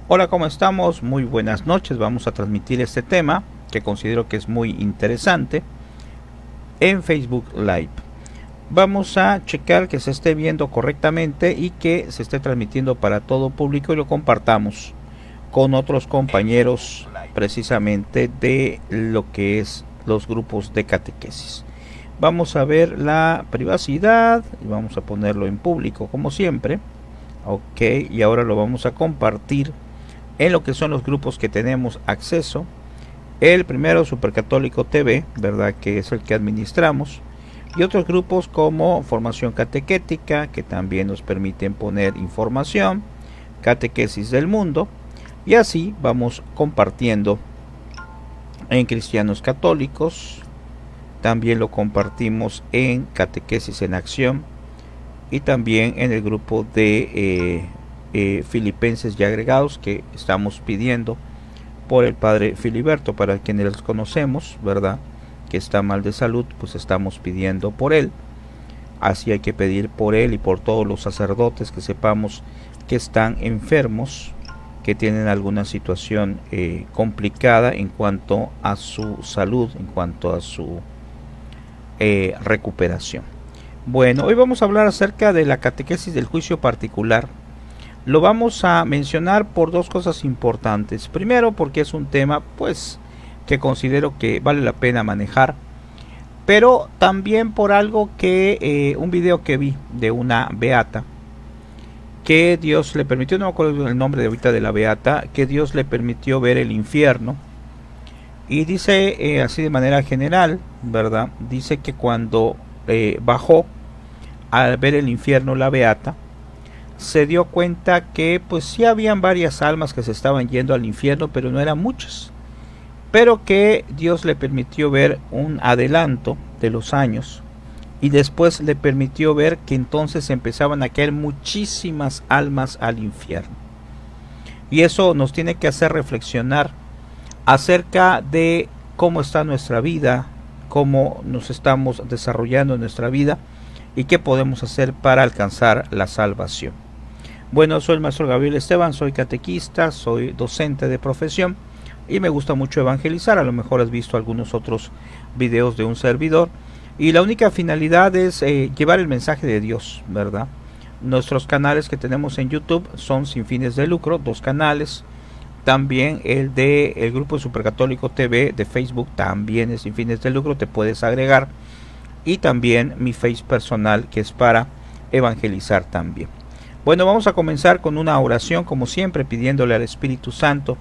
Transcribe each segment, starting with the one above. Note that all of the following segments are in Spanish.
Hola, ¿cómo estamos? Muy buenas noches. Vamos a transmitir este tema que considero que es muy interesante en Facebook Live. Vamos a checar que se esté viendo correctamente y que se esté transmitiendo para todo público y lo compartamos con otros compañeros precisamente de lo que es los grupos de catequesis. Vamos a ver la privacidad y vamos a ponerlo en público como siempre. Ok, y ahora lo vamos a compartir en lo que son los grupos que tenemos acceso. El primero, Supercatólico TV, verdad, que es el que administramos, y otros grupos como Formación Catequética, que también nos permiten poner información, Catequesis del Mundo, y así vamos compartiendo en Cristianos Católicos. También lo compartimos en Catequesis en Acción y también en el grupo de Filipenses y Agregados, que estamos pidiendo por el padre Filiberto, para quienes los conocemos, verdad, que está mal de salud, pues estamos pidiendo por él. Así hay que pedir por él y por todos los sacerdotes que sepamos que están enfermos, que tienen alguna situación complicada en cuanto a su salud, en cuanto a su recuperación. Bueno, hoy vamos a hablar acerca de la catequesis del juicio particular. Lo vamos a mencionar por dos cosas importantes. Primero, porque es un tema pues que considero que vale la pena manejar, pero también por algo que un video que vi de una beata que Dios le permitió, no me acuerdo el nombre de ahorita de la beata, que Dios le permitió ver el infierno, y dice así de manera general, verdad, dice que cuando bajó al ver el infierno la beata, se dio cuenta que pues sí habían varias almas que se estaban yendo al infierno, pero no eran muchas, pero que Dios le permitió ver un adelanto de los años y después le permitió ver que entonces empezaban a caer muchísimas almas al infierno. Y eso nos tiene que hacer reflexionar acerca de cómo está nuestra vida, cómo nos estamos desarrollando en nuestra vida y qué podemos hacer para alcanzar la salvación. Bueno, soy el maestro Gabriel Esteban, soy catequista, soy docente de profesión y me gusta mucho evangelizar. A lo mejor has visto algunos otros videos de un servidor y la única finalidad es llevar el mensaje de Dios, ¿verdad? Nuestros canales que tenemos en YouTube son sin fines de lucro, 2 canales. También el de el grupo Supercatólico TV de Facebook también es sin fines de lucro, te puedes agregar. Y también mi Face personal, que es para evangelizar también. Bueno, vamos a comenzar con una oración, como siempre, pidiéndole al Espíritu Santo,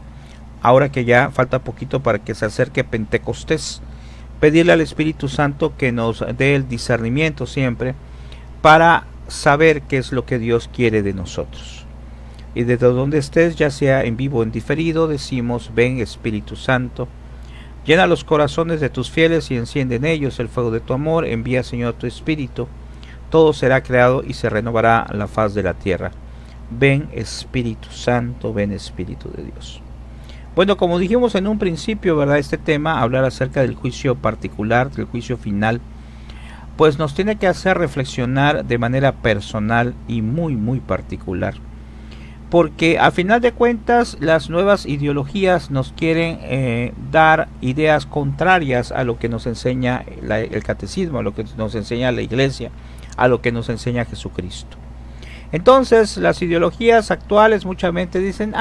ahora que ya falta poquito para que se acerque Pentecostés, pedirle al Espíritu Santo que nos dé el discernimiento siempre para saber qué es lo que Dios quiere de nosotros. Y desde donde estés, ya sea en vivo o en diferido, decimos: ven Espíritu Santo, llena los corazones de tus fieles y enciende en ellos el fuego de tu amor. Envía, Señor, tu Espíritu, todo será creado y se renovará la faz de la tierra. Ven Espíritu Santo, ven Espíritu de Dios. Bueno, como dijimos en un principio, ¿verdad? Este tema, hablar acerca del juicio particular, del juicio final, pues nos tiene que hacer reflexionar de manera personal y muy, muy particular. Porque a final de cuentas las nuevas ideologías nos quieren dar ideas contrarias a lo que nos enseña el catecismo, a lo que nos enseña la iglesia, a lo que nos enseña Jesucristo. Entonces las ideologías actuales muchas veces dicen: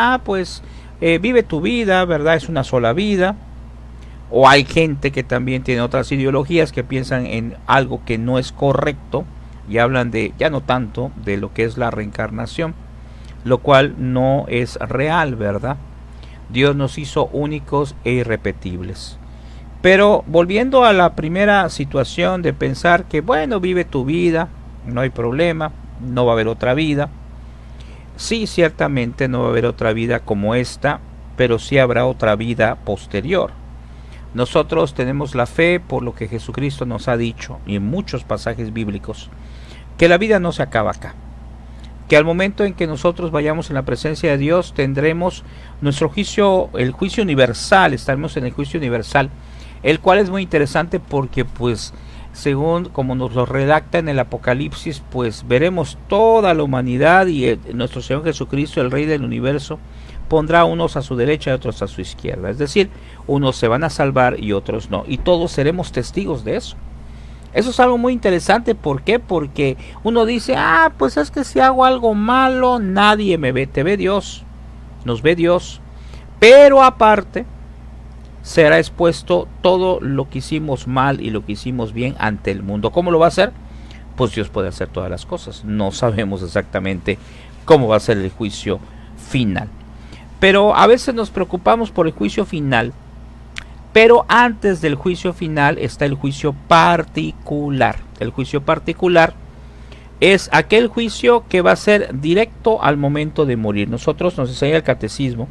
vive tu vida, ¿verdad? Es una sola vida. O hay gente que también tiene otras ideologías que piensan en algo que no es correcto y hablan de, ya no tanto, de lo que es la reencarnación, lo cual no es real, ¿verdad? Dios nos hizo únicos e irrepetibles. Pero volviendo a la primera situación de pensar que, bueno, vive tu vida, no hay problema, no va a haber otra vida. Sí, ciertamente no va a haber otra vida como esta, pero sí habrá otra vida posterior. Nosotros tenemos la fe por lo que Jesucristo nos ha dicho, y en muchos pasajes bíblicos, que la vida no se acaba acá. Que al momento en que nosotros vayamos en la presencia de Dios tendremos nuestro juicio, el juicio universal, estaremos en el juicio universal, el cual es muy interesante porque pues según como nos lo redacta en el Apocalipsis, pues veremos toda la humanidad y nuestro Señor Jesucristo, el Rey del Universo, pondrá unos a su derecha y otros a su izquierda. Es decir, unos se van a salvar y otros no. Y todos seremos testigos de eso. Eso es algo muy interesante. ¿Por qué? Porque uno dice, pues es que si hago algo malo, nadie me ve. Te ve Dios. Nos ve Dios. Pero aparte, será expuesto todo lo que hicimos mal y lo que hicimos bien ante el mundo. ¿Cómo lo va a hacer? Pues Dios puede hacer todas las cosas. No sabemos exactamente cómo va a ser el juicio final. Pero a veces nos preocupamos por el juicio final. Pero antes del juicio final está el juicio particular. El juicio particular es aquel juicio que va a ser directo al momento de morir. Nosotros nos enseña el catecismo,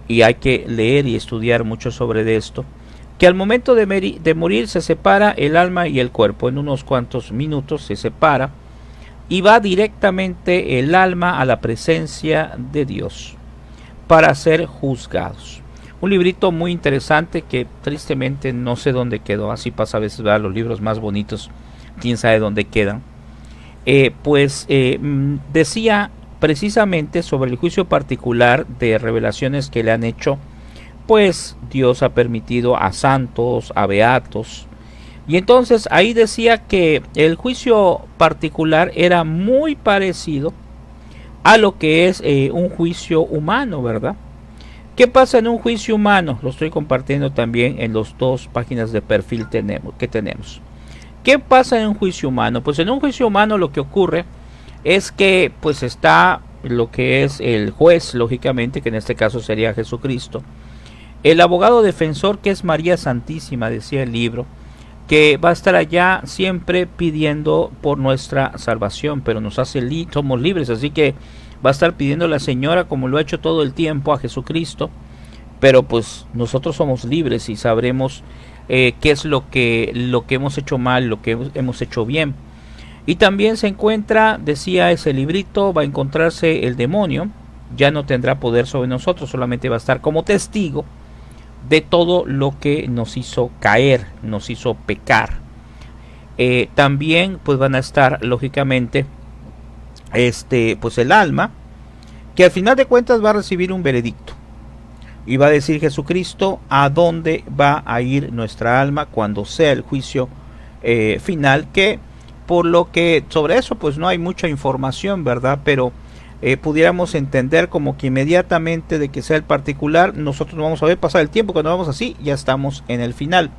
y hay que leer y estudiar mucho sobre esto, que al momento de morir se separa el alma y el cuerpo. En unos cuantos minutos se separa y va directamente el alma a la presencia de Dios para ser juzgados. Un librito muy interesante que tristemente no sé dónde quedó. Así pasa a veces, ¿verdad? Los libros más bonitos, quién sabe dónde quedan. Decía precisamente sobre el juicio particular de revelaciones que le han hecho, pues Dios ha permitido a santos, a beatos. Y entonces ahí decía que el juicio particular era muy parecido a lo que es un juicio humano, ¿verdad? ¿Qué pasa en un juicio humano? Lo estoy compartiendo también en las dos páginas de perfil que tenemos. ¿Qué pasa en un juicio humano? Pues en un juicio humano lo que ocurre es que pues está lo que es el juez, lógicamente, que en este caso sería Jesucristo. El abogado defensor, que es María Santísima, decía el libro, que va a estar allá siempre pidiendo por nuestra salvación, pero nos hace somos libres, así que va a estar pidiendo a la Señora, como lo ha hecho todo el tiempo, a Jesucristo, pero pues nosotros somos libres y sabremos qué es lo que hemos hecho mal, lo que hemos hecho bien. Y también se encuentra, decía ese librito, va a encontrarse el demonio, ya no tendrá poder sobre nosotros, solamente va a estar como testigo de todo lo que nos hizo caer, nos hizo pecar. También pues van a estar lógicamente pues el alma, que al final de cuentas va a recibir un veredicto y va a decir Jesucristo a dónde va a ir nuestra alma cuando sea el juicio final, que por lo que sobre eso pues no hay mucha información, ¿verdad? Pero pudiéramos entender como que inmediatamente de que sea el particular, nosotros no vamos a ver pasar el tiempo, cuando vamos así ya estamos en el final.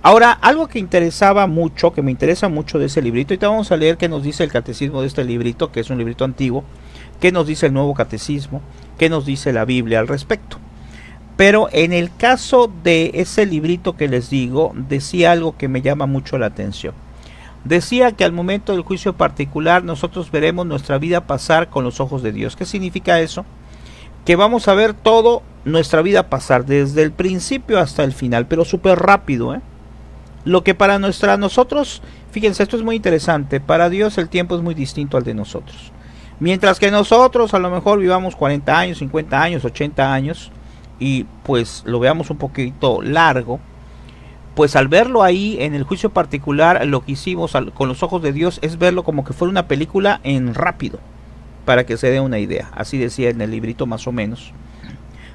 Ahora, algo que interesaba mucho, que me interesa mucho de ese librito, y te vamos a leer qué nos dice el catecismo de este librito, que es un librito antiguo, qué nos dice el nuevo catecismo, qué nos dice la Biblia al respecto. Pero en el caso de ese librito que les digo, decía algo que me llama mucho la atención. Decía que al momento del juicio particular nosotros veremos nuestra vida pasar con los ojos de Dios. ¿Qué significa eso? Que vamos a ver todo nuestra vida pasar desde el principio hasta el final, pero súper rápido, ¿eh? Lo que para nosotros, fíjense, esto es muy interesante, para Dios el tiempo es muy distinto al de nosotros. Mientras que nosotros a lo mejor vivamos 40 años, 50 años, 80 años y pues lo veamos un poquito largo, pues al verlo ahí en el juicio particular, lo que hicimos con los ojos de Dios es verlo como que fuera una película en rápido, para que se dé una idea. Así decía en el librito más o menos.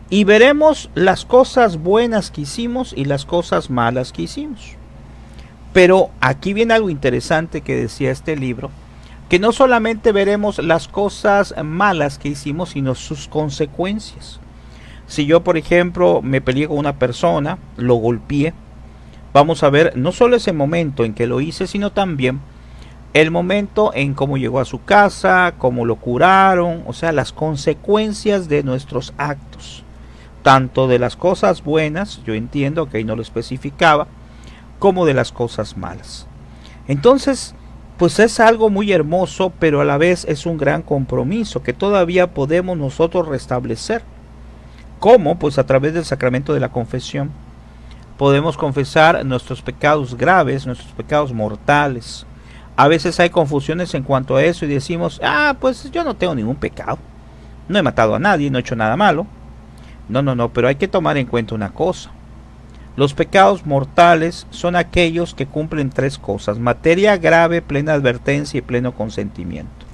Y veremos las cosas buenas que hicimos y las cosas malas que hicimos. Pero aquí viene algo interesante que decía este libro, que no solamente veremos las cosas malas que hicimos, sino sus consecuencias. Si yo, por ejemplo, me peleé con una persona, lo golpeé, vamos a ver no solo ese momento en que lo hice, sino también el momento en cómo llegó a su casa, cómo lo curaron, o sea, las consecuencias de nuestros actos, tanto de las cosas buenas, yo entiendo que ahí no lo especificaba, como de las cosas malas. Entonces, pues es algo muy hermoso, pero a la vez es un gran compromiso que todavía podemos nosotros restablecer. ¿Cómo? Pues a través del sacramento de la confesión. Podemos confesar nuestros pecados graves, nuestros pecados mortales. A veces hay confusiones en cuanto a eso y decimos, pues yo no tengo ningún pecado. No he matado a nadie, no he hecho nada malo. No, pero hay que tomar en cuenta una cosa. Los pecados mortales son aquellos que cumplen tres cosas: materia grave, plena advertencia y pleno consentimiento.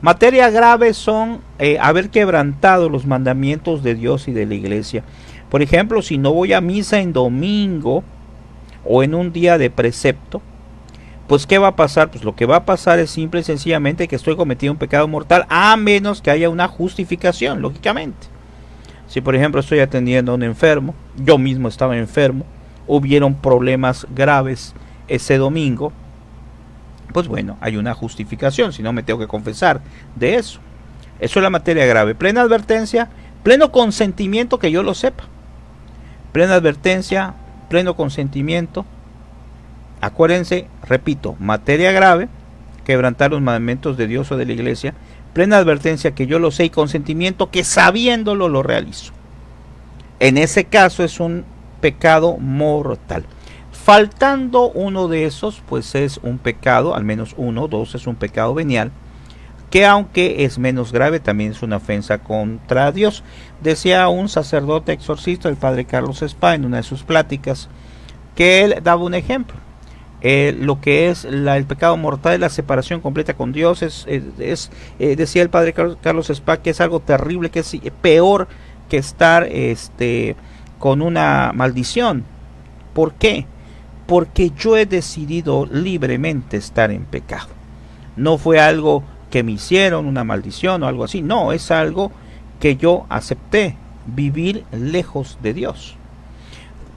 Materia grave son haber quebrantado los mandamientos de Dios y de la iglesia. Por ejemplo, si no voy a misa en domingo o en un día de precepto, pues ¿qué va a pasar? Pues lo que va a pasar es simple y sencillamente que estoy cometiendo un pecado mortal, a menos que haya una justificación, lógicamente. Si por ejemplo estoy atendiendo a un enfermo, yo mismo estaba enfermo, hubieron problemas graves ese domingo, pues bueno, hay una justificación, si no me tengo que confesar de eso. Eso es la materia grave. Plena advertencia, pleno consentimiento, que yo lo sepa. Plena advertencia, pleno consentimiento. Acuérdense, repito, materia grave, quebrantar los mandamientos de Dios o de la iglesia. Plena advertencia, que yo lo sé, y consentimiento, que sabiéndolo lo realizo. En ese caso es un pecado mortal. Faltando uno de esos, pues es un pecado, al menos uno, dos, es un pecado venial, que aunque es menos grave, también es una ofensa contra Dios. Decía un sacerdote exorcista, el padre Carlos Spa, en una de sus pláticas, que él daba un ejemplo. Lo que es el pecado mortal, la separación completa con Dios, decía el padre Carlos Spa, que es algo terrible, que es peor que estar con una maldición. ¿Por qué? Porque yo he decidido libremente estar en pecado. No fue algo que me hicieron, una maldición o algo así. No, es algo que yo acepté, vivir lejos de Dios.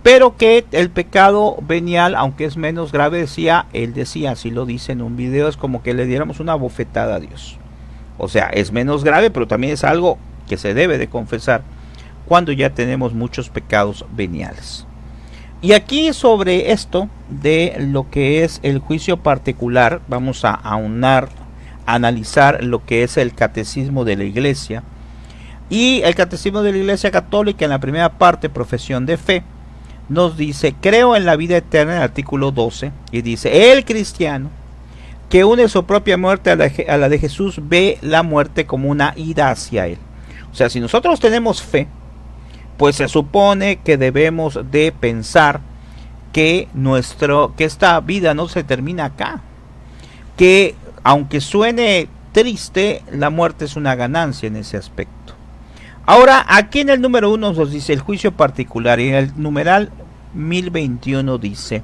Pero que el pecado venial, aunque es menos grave, él decía, así lo dice en un video, es como que le diéramos una bofetada a Dios. O sea, es menos grave, pero también es algo que se debe de confesar cuando ya tenemos muchos pecados veniales. Y aquí sobre esto de lo que es el juicio particular, vamos a analizar lo que es el catecismo de la iglesia. Y el catecismo de la iglesia católica, en la primera parte, profesión de fe, nos dice: creo en la vida eterna, en el artículo 12, y dice: el cristiano que une su propia muerte a la de Jesús ve la muerte como una ida hacia él. O sea, si nosotros tenemos fe, pues se supone que debemos de pensar que esta vida no se termina acá, que aunque suene triste, la muerte es una ganancia en ese aspecto. Ahora, aquí en el número 1 nos dice el juicio particular, y en el numeral 1021 dice: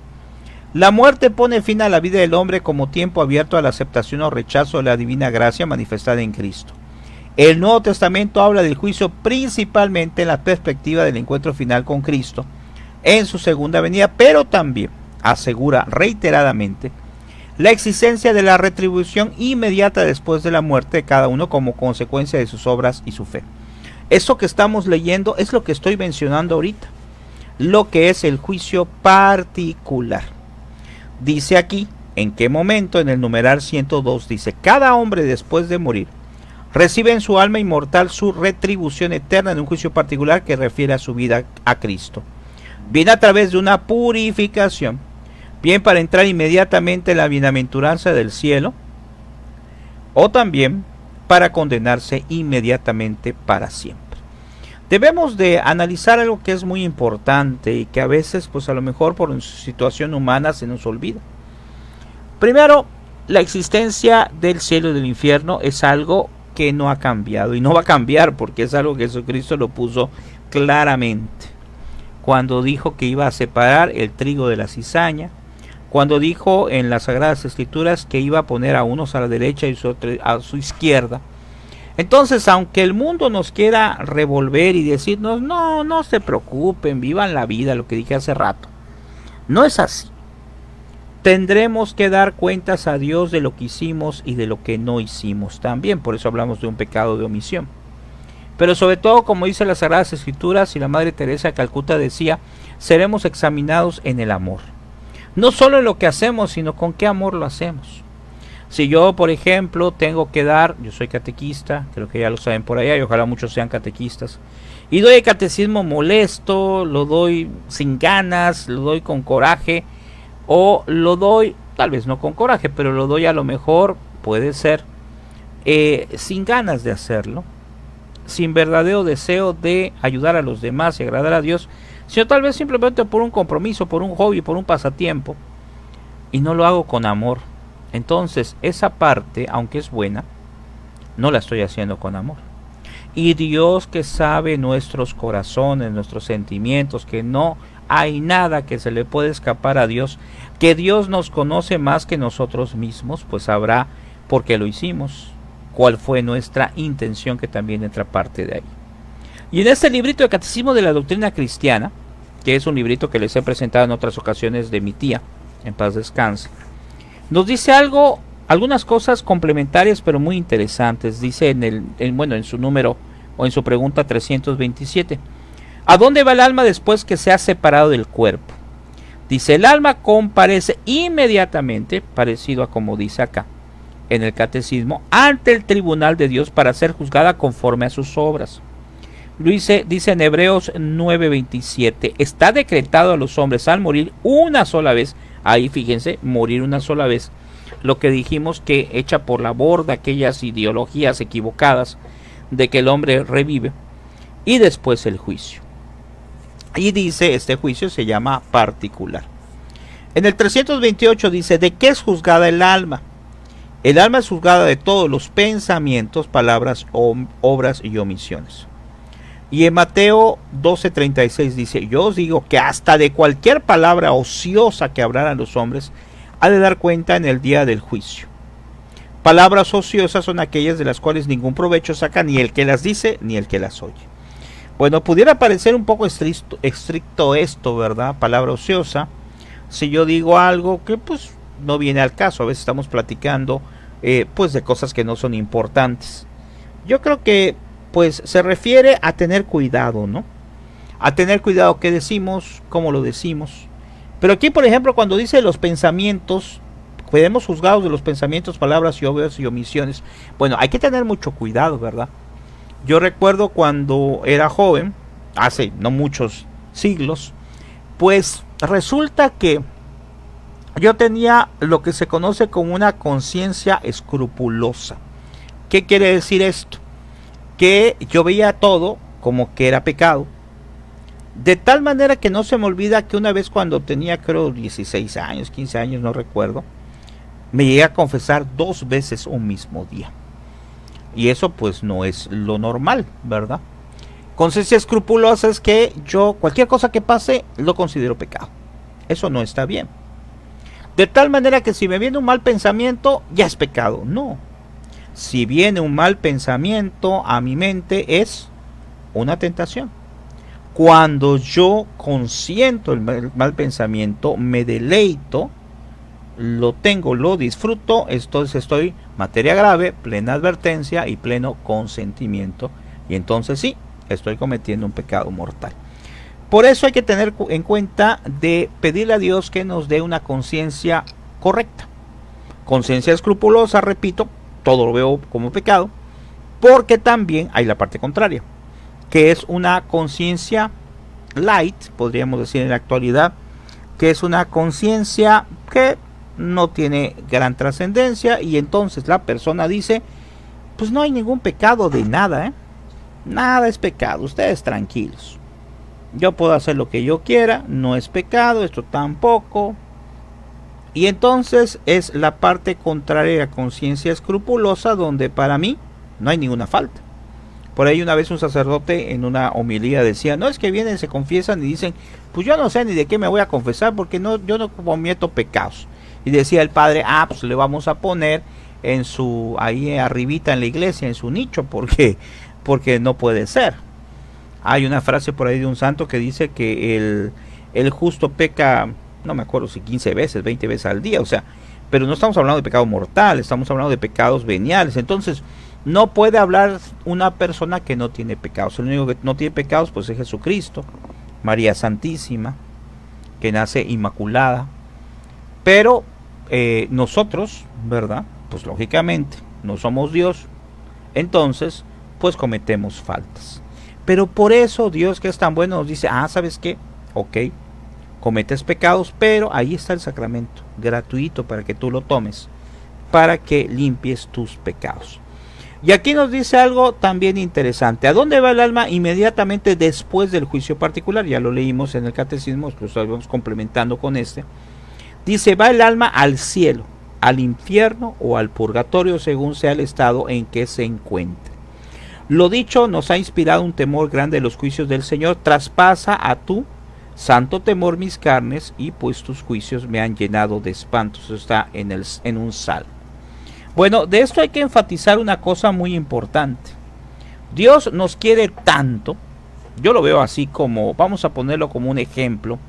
la muerte pone fin a la vida del hombre como tiempo abierto a la aceptación o rechazo de la divina gracia manifestada en Cristo. El Nuevo Testamento habla del juicio principalmente en la perspectiva del encuentro final con Cristo en su segunda venida, pero también asegura reiteradamente la existencia de la retribución inmediata después de la muerte de cada uno como consecuencia de sus obras y su fe. Eso que estamos leyendo es lo que estoy mencionando ahorita, lo que es el juicio particular. Dice aquí, ¿en qué momento? En el numeral 102 dice: cada hombre después de morir recibe en su alma inmortal su retribución eterna en un juicio particular que refiere a su vida a Cristo. Bien a través de una purificación, bien para entrar inmediatamente en la bienaventuranza del cielo, o también para condenarse inmediatamente para siempre. Debemos de analizar algo que es muy importante y que a veces, pues a lo mejor por situación humana se nos olvida. Primero, la existencia del cielo y del infierno es algo que no ha cambiado y no va a cambiar, porque es algo que Jesucristo lo puso claramente cuando dijo que iba a separar el trigo de la cizaña, cuando dijo en las Sagradas Escrituras que iba a poner a unos a la derecha y a su izquierda. Entonces, aunque el mundo nos quiera revolver y decirnos: no se preocupen, vivan la vida, lo que dije hace rato, no es así. Tendremos que dar cuentas a Dios de lo que hicimos y de lo que no hicimos también. Por eso hablamos de un pecado de omisión. Pero sobre todo, como dice las Sagradas Escrituras, y la Madre Teresa de Calcuta decía, seremos examinados en el amor. No solo en lo que hacemos, sino con qué amor lo hacemos. Si yo, por ejemplo, tengo que dar, yo soy catequista, creo que ya lo saben por allá, y ojalá muchos sean catequistas, y doy el catecismo molesto, lo doy sin ganas, lo doy con coraje, o lo doy, tal vez no con coraje, pero lo doy a lo mejor, puede ser, sin ganas de hacerlo, sin verdadero deseo de ayudar a los demás y agradar a Dios, sino tal vez simplemente por un compromiso, por un hobby, por un pasatiempo, y no lo hago con amor. Entonces esa parte, aunque es buena, no la estoy haciendo con amor. Y Dios, que sabe nuestros corazones, nuestros sentimientos, que no hay nada que se le puede escapar a Dios, que Dios nos conoce más que nosotros mismos, pues sabrá por qué lo hicimos, cuál fue nuestra intención, que también entra parte de ahí. Y en este librito de Catecismo de la Doctrina Cristiana, que es un librito que les he presentado en otras ocasiones de mi tía, en paz descanse, nos dice algunas cosas complementarias pero muy interesantes. Dice en su número o en su pregunta 327, ¿a dónde va el alma después que se ha separado del cuerpo? Dice, el alma comparece inmediatamente, parecido a como dice acá en el catecismo, ante el tribunal de Dios para ser juzgada conforme a sus obras. Dice en Hebreos 9:27, está decretado a los hombres al morir una sola vez, ahí fíjense, morir una sola vez, lo que dijimos que echa por la borda aquellas ideologías equivocadas de que el hombre revive, y después el juicio. Y dice, este juicio se llama particular. En el 328 dice, ¿de qué es juzgada el alma? El alma es juzgada de todos los pensamientos, palabras, obras y omisiones. Y en Mateo 12:36 dice, yo os digo que hasta de cualquier palabra ociosa que hablaran los hombres, ha de dar cuenta en el día del juicio. Palabras ociosas son aquellas de las cuales ningún provecho saca ni el que las dice ni el que las oye. Bueno, pudiera parecer un poco estricto esto, ¿verdad? Palabra ociosa. Si yo digo algo que pues no viene al caso, a veces estamos platicando pues de cosas que no son importantes. Yo creo que pues se refiere a tener cuidado, ¿no? A tener cuidado qué decimos, cómo lo decimos. Pero aquí, por ejemplo, cuando dice los pensamientos, podemos juzgados de los pensamientos, palabras y obras y omisiones. Bueno, hay que tener mucho cuidado, ¿verdad? Yo recuerdo cuando era joven, hace no muchos siglos, pues resulta que yo tenía lo que se conoce como una conciencia escrupulosa. ¿Qué quiere decir esto? Que yo veía todo como que era pecado, de tal manera que no se me olvida que una vez cuando tenía creo 16 años, 15 años, no recuerdo, me llegué a confesar 2 veces un mismo día. Y eso pues no es lo normal, ¿verdad? Conciencia escrupulosa es que yo cualquier cosa que pase lo considero pecado. Eso no está bien. De tal manera que si me viene un mal pensamiento, ya es pecado. No. Si viene un mal pensamiento a mi mente es una tentación. Cuando yo consiento el mal pensamiento, me deleito, lo tengo, lo disfruto, entonces estoy materia grave, plena advertencia y pleno consentimiento. Y entonces sí, estoy cometiendo un pecado mortal. Por eso hay que tener en cuenta de pedirle a Dios que nos dé una conciencia correcta. Conciencia escrupulosa, repito, todo lo veo como pecado, porque también hay la parte contraria, que es una conciencia light, podríamos decir en la actualidad, que es una conciencia que no tiene gran trascendencia, y entonces la persona dice, pues no hay ningún pecado de nada, nada es pecado, ustedes tranquilos, yo puedo hacer lo que yo quiera, no es pecado, esto tampoco. Y entonces es la parte contraria a la conciencia escrupulosa, donde para mí no hay ninguna falta. Por ahí una vez un sacerdote en una homilía decía, no es que vienen, se confiesan y dicen, pues yo no sé ni de qué me voy a confesar porque yo no cometo pecados. Y decía el padre, pues le vamos a poner en su, ahí arribita en la iglesia, en su nicho, porque no puede ser. Hay una frase por ahí de un santo que dice que el justo peca, no me acuerdo si 15 veces, 20 veces al día, o sea, pero no estamos hablando de pecado mortal, estamos hablando de pecados veniales. Entonces, no puede hablar una persona que no tiene pecados. El único que no tiene pecados pues es Jesucristo, María Santísima, que nace inmaculada. Pero nosotros, ¿verdad? Pues lógicamente no somos Dios, entonces pues cometemos faltas. Pero por eso Dios, que es tan bueno, nos dice, ¿sabes qué? Ok, cometes pecados, pero ahí está el sacramento gratuito para que tú lo tomes, para que limpies tus pecados. Y aquí nos dice algo también interesante. ¿A dónde va el alma inmediatamente después del juicio particular? Ya lo leímos en el catecismo, lo estamos complementando con este. Dice, va el alma al cielo. al infierno o al purgatorio según sea el estado en que se encuentre. Lo dicho nos ha inspirado un temor grande de los juicios del Señor. Traspasa a tu santo temor mis carnes, y pues tus juicios me han llenado de espanto. Eso está en un salmo. Bueno, de esto hay que enfatizar una cosa muy importante. Dios nos quiere tanto, yo lo veo así como, vamos a ponerlo como un ejemplo.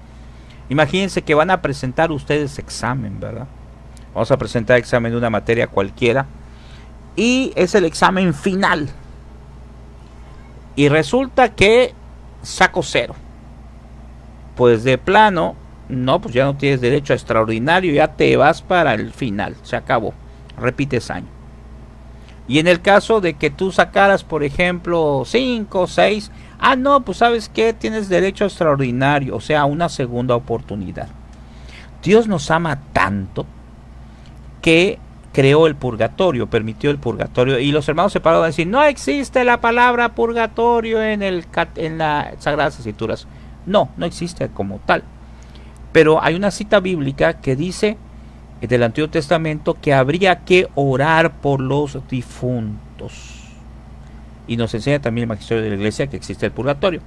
Imagínense que van a presentar ustedes examen, ¿verdad? Vamos a presentar examen de una materia cualquiera, y es el examen final. Y resulta que saco 0. Pues de plano, no, pues ya no tienes derecho a extraordinario, ya te vas para el final, se acabó, repites año. Y en el caso de que tú sacaras, por ejemplo, 5, 6, no, pues sabes que tienes derecho a extraordinario, o sea, a una segunda oportunidad. Dios nos ama tanto que creó el purgatorio, permitió el purgatorio, y los hermanos se pararon a decir, no existe la palabra purgatorio en las Sagradas Escrituras. No, no existe como tal. Pero hay una cita bíblica que dice del Antiguo Testamento que habría que orar por los difuntos. Y nos enseña también el magisterio de la iglesia que existe el purgatorio.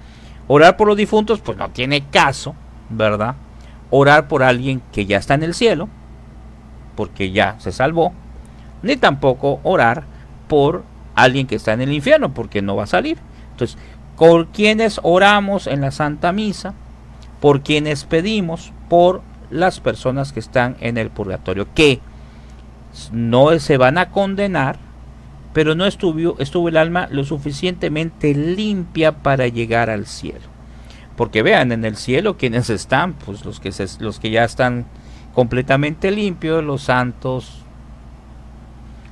Orar por los difuntos, pues no tiene caso, ¿verdad? Orar por alguien que ya está en el cielo, porque ya se salvó, ni tampoco orar por alguien que está en el infierno, porque no va a salir. Entonces, por quienes oramos en la Santa Misa, por quienes pedimos por las personas que están en el purgatorio, que no se van a condenar, pero no estuvo el alma lo suficientemente limpia para llegar al cielo. Porque vean, en el cielo quienes están, pues los que ya están completamente limpios, los santos.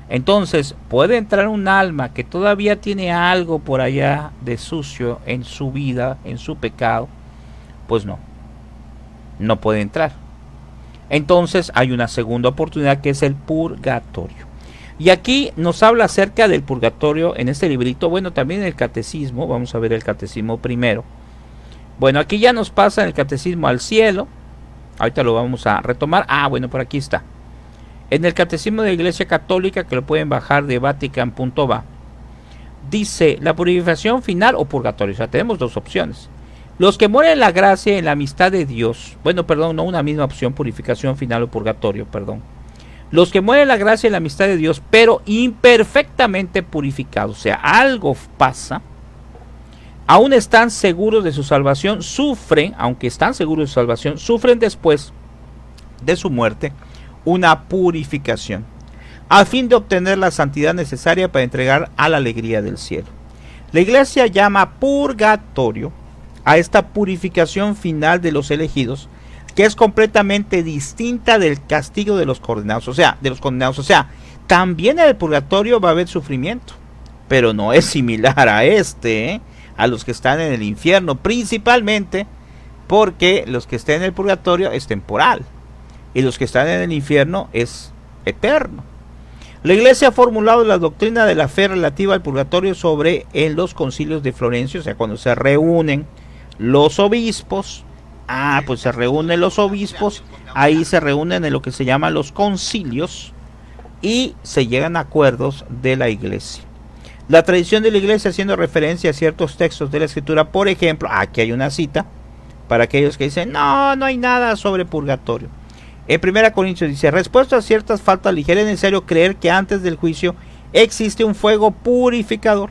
Entonces, ¿puede entrar un alma que todavía tiene algo por allá de sucio en su vida, en su pecado? Pues no, no puede entrar. Entonces hay una segunda oportunidad, que es el purgatorio. Y aquí nos habla acerca del purgatorio en este librito. Bueno, también en el catecismo, vamos a ver el catecismo primero. Bueno, aquí ya nos pasa en el catecismo al cielo. Ahorita lo vamos a retomar. Bueno, por aquí está. En el Catecismo de la Iglesia Católica, que lo pueden bajar de vatican.va, dice la purificación final o purgatorio. O sea, tenemos dos opciones. Los que mueren en la gracia y en la amistad de Dios. Bueno, perdón, no una misma opción, purificación final o purgatorio, perdón. Los que mueren en la gracia y en la amistad de Dios, pero imperfectamente purificados. O sea, algo pasa. Aún están seguros de su salvación, sufren, aunque están seguros de su salvación, sufren después de su muerte una purificación, a fin de obtener la santidad necesaria para entregar a la alegría del cielo. La Iglesia llama purgatorio a esta purificación final de los elegidos, que es completamente distinta del castigo de los condenados. O sea, también en el purgatorio va a haber sufrimiento, pero no es similar a a los que están en el infierno, principalmente porque los que estén en el purgatorio es temporal y los que están en el infierno es eterno. La Iglesia ha formulado la doctrina de la fe relativa al purgatorio en los concilios de Florencio, o sea, cuando se reúnen los obispos. Pues se reúnen los obispos, ahí se reúnen en lo que se llaman los concilios y se llegan a acuerdos de la Iglesia. La tradición de la Iglesia, haciendo referencia a ciertos textos de la Escritura, por ejemplo, aquí hay una cita para aquellos que dicen no hay nada sobre purgatorio. En 1 Corintios dice: respuesta a ciertas faltas ligeras, es necesario creer que antes del juicio existe un fuego purificador,